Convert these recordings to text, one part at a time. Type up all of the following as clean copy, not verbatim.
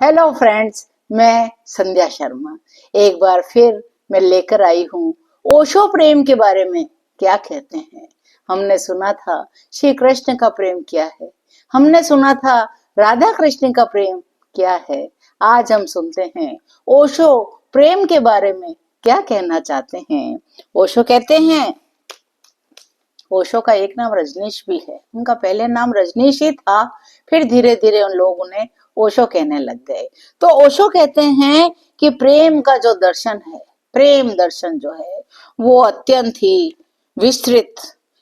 Hello friends, मैं संध्या शर्मा एक बार फिर मैं लेकर आई हूँ ओशो प्रेम के बारे में। क्या कहते हैं, हमने सुना था श्री कृष्ण का प्रेम क्या है, हमने सुना था राधा कृष्ण का प्रेम क्या है। आज हम सुनते हैं ओशो प्रेम के बारे में क्या कहना चाहते हैं। ओशो कहते हैं, ओशो का एक नाम रजनीश भी है। उनका पहले नाम रजनीश ही था, फिर धीरे धीरे उन लोग उन्हें ओशो कहने लग गए। तो ओशो कहते हैं कि प्रेम का जो दर्शन है, प्रेम दर्शन जो है वो अत्यंत ही विस्तृत,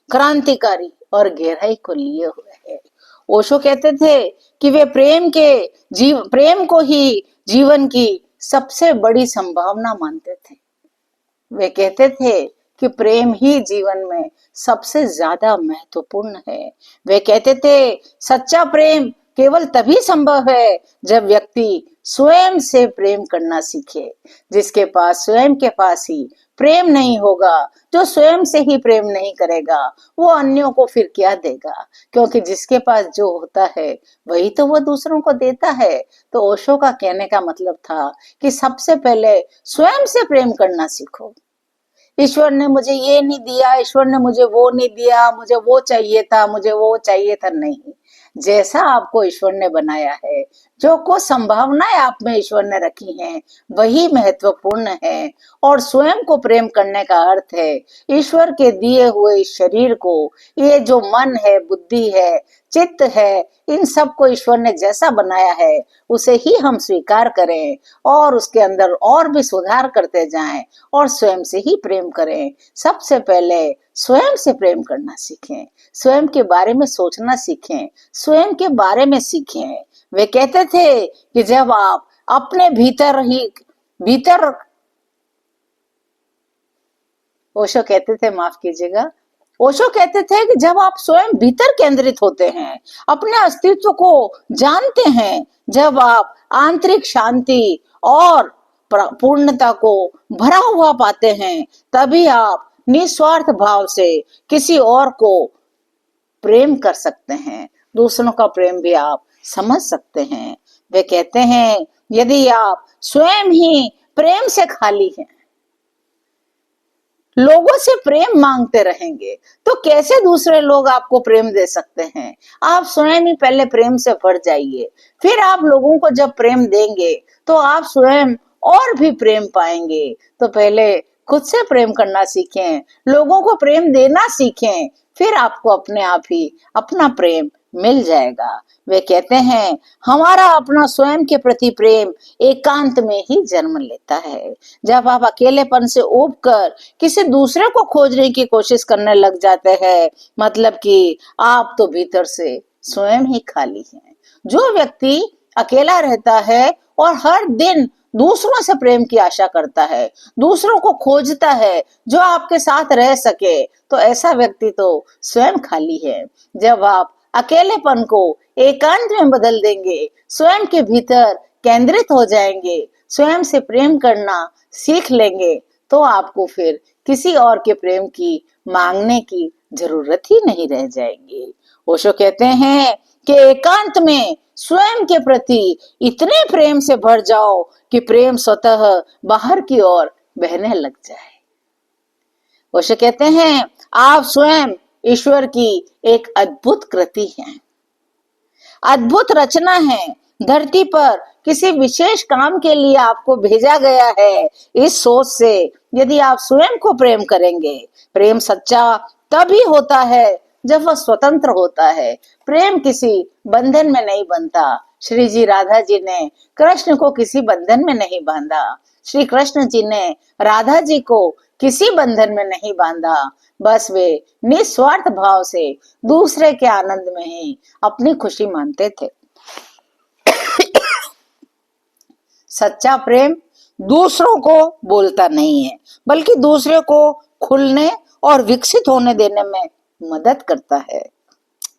क्रांतिकारी और गहराई को लिए हुए है। ओशो कहते थे कि वे प्रेम को ही जीवन की सबसे बड़ी संभावना मानते थे। वे कहते थे कि प्रेम ही जीवन में सबसे ज्यादा महत्वपूर्ण है। वे कहते थे सच्चा प्रेम केवल तभी संभव है जब व्यक्ति स्वयं से प्रेम करना सीखे। जिसके पास स्वयं के पास ही प्रेम नहीं होगा, जो स्वयं से ही प्रेम नहीं करेगा, वो अन्यों को फिर क्या देगा, क्योंकि जिसके पास जो होता है वही तो वो दूसरों को देता है। तो ओशो का कहने का मतलब था कि सबसे पहले स्वयं से प्रेम करना सीखो। ईश्वर ने मुझे ये नहीं दिया, ईश्वर ने मुझे वो नहीं दिया, मुझे वो चाहिए था, मुझे वो चाहिए था, नहीं। जैसा आपको ईश्वर ने बनाया है, जो कुछ संभावनाएं आप में ईश्वर ने रखी हैं, वही महत्वपूर्ण है। और स्वयं को प्रेम करने का अर्थ है ईश्वर के दिए हुए इस शरीर को, ये जो मन है, बुद्धि है, चित्त है, इन सब को ईश्वर ने जैसा बनाया है उसे ही हम स्वीकार करें और उसके अंदर और भी सुधार करते जाएं और स्वयं से ही प्रेम करें। सबसे पहले स्वयं से प्रेम करना सीखें, स्वयं के बारे में सोचना सीखें, स्वयं के बारे में सीखें। वे कहते थे कि जब आप अपने भीतर ओशो कहते थे, माफ कीजिएगा, ओशो कहते थे कि जब आप स्वयं भीतर केंद्रित होते हैं, अपने अस्तित्व को जानते हैं, जब आप आंतरिक शांति और पूर्णता को भरा हुआ पाते हैं, तभी आप निस्वार्थ भाव से किसी और को प्रेम कर सकते हैं, दूसरों का प्रेम भी आप समझ सकते हैं। वे कहते हैं यदि आप स्वयं ही प्रेम से खाली हैं, लोगों से प्रेम मांगते रहेंगे, तो कैसे दूसरे लोग आपको प्रेम दे सकते हैं। आप स्वयं ही पहले प्रेम से भर जाइए, फिर आप लोगों को जब प्रेम देंगे तो आप स्वयं और भी प्रेम पाएंगे। तो पहले खुद से प्रेम करना सीखें, लोगों को प्रेम देना सीखें, फिर आपको अपने आप ही अपना प्रेम मिल जाएगा। वे कहते हैं हमारा अपना स्वयं के प्रति प्रेम एकांत में ही जन्म लेता है। जब आप अकेलेपन से ऊब कर किसी दूसरे को खोजने की कोशिश करने लग जाते हैं, मतलब कि आप तो भीतर से स्वयं ही खाली हैं। जो व्यक्ति अकेला रहता है और हर दिन दूसरों से प्रेम की आशा करता है, दूसरों को खोजता है जो आपके साथ रह सके, तो ऐसा व्यक्ति तो स्वयं खाली है। जब आप अकेलेपन को एकांत में बदल देंगे, स्वयं के भीतर केंद्रित हो जाएंगे, स्वयं से प्रेम करना सीख लेंगे, तो आपको फिर किसी और के प्रेम की मांगने की जरूरत ही नहीं रह जाएगी। ओशो कहते हैं कि एकांत में स्वयं के प्रति इतने प्रेम से भर जाओ कि प्रेम स्वतः बाहर की ओर बहने लग जाए। ओशो कहते हैं आप स्वयं ईश्वर की एक अद्भुत कृति हैं, अद्भुत रचना है। धरती पर किसी विशेष काम के लिए आपको भेजा गया है। इस सोच से यदि आप स्वयं को प्रेम करेंगे, प्रेम सच्चा तभी होता है जब वह स्वतंत्र होता है। प्रेम किसी बंधन में नहीं बनता। श्री जी राधा जी ने कृष्ण को किसी बंधन में नहीं बांधा, श्री कृष्ण जी ने राधा जी को किसी बंधन में नहीं बांधा। बस वे निस्वार्थ भाव से दूसरे के आनंद में ही अपनी खुशी मानते थे। सच्चा प्रेम दूसरों को बोलता नहीं है, बल्कि दूसरे को खुलने और विकसित होने देने में मदद करता है।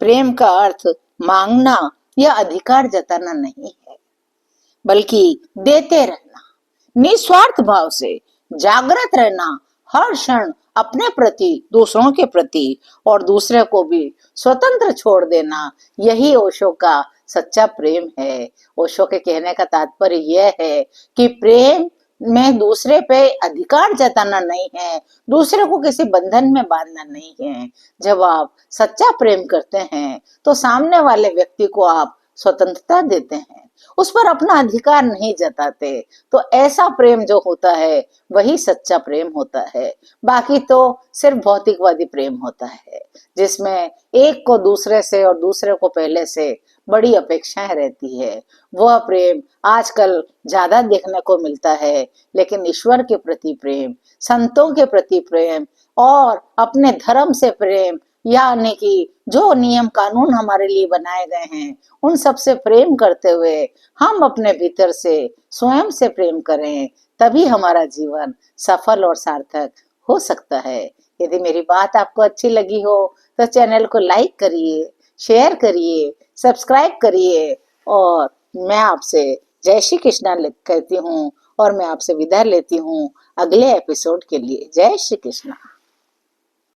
प्रेम का अर्थ मांगना या अधिकार जताना नहीं है, बल्कि देते रहना, निस्वार्थ भाव से जागृत रहना, हर क्षण अपने प्रति, दूसरों के प्रति और दूसरे को भी स्वतंत्र छोड़ देना। यही ओशो का सच्चा प्रेम है। ओशो के कहने का तात्पर्य यह है कि प्रेम में दूसरे पे अधिकार जताना नहीं है, दूसरे को किसी बंधन में बांधना नहीं है। जब आप सच्चा प्रेम करते हैं तो सामने वाले व्यक्ति को आप स्वतंत्रता देते हैं, उस पर अपना अधिकार नहीं जताते। तो ऐसा प्रेम जो होता है वही सच्चा प्रेम होता है। बाकी तो सिर्फ भौतिकवादी प्रेम होता है, जिसमें एक को दूसरे से और दूसरे को पहले से बड़ी अपेक्षाएं रहती है। वह प्रेम आजकल ज्यादा देखने को मिलता है। लेकिन ईश्वर के प्रति प्रेम, संतों के प्रति प्रेम और अपने धर्म से प्रेम, यानी कि जो नियम कानून हमारे लिए बनाए गए हैं उन सब से प्रेम करते हुए हम अपने भीतर से स्वयं से प्रेम करें, तभी हमारा जीवन सफल और सार्थक हो सकता है। यदि मेरी बात आपको अच्छी लगी हो तो चैनल को लाइक करिए, शेयर करिए, सब्सक्राइब करिए। और मैं आपसे जय श्री कृष्णा कहती हूँ और मैं आपसे विदा लेती हूँ अगले एपिसोड के लिए। जय श्री कृष्णा।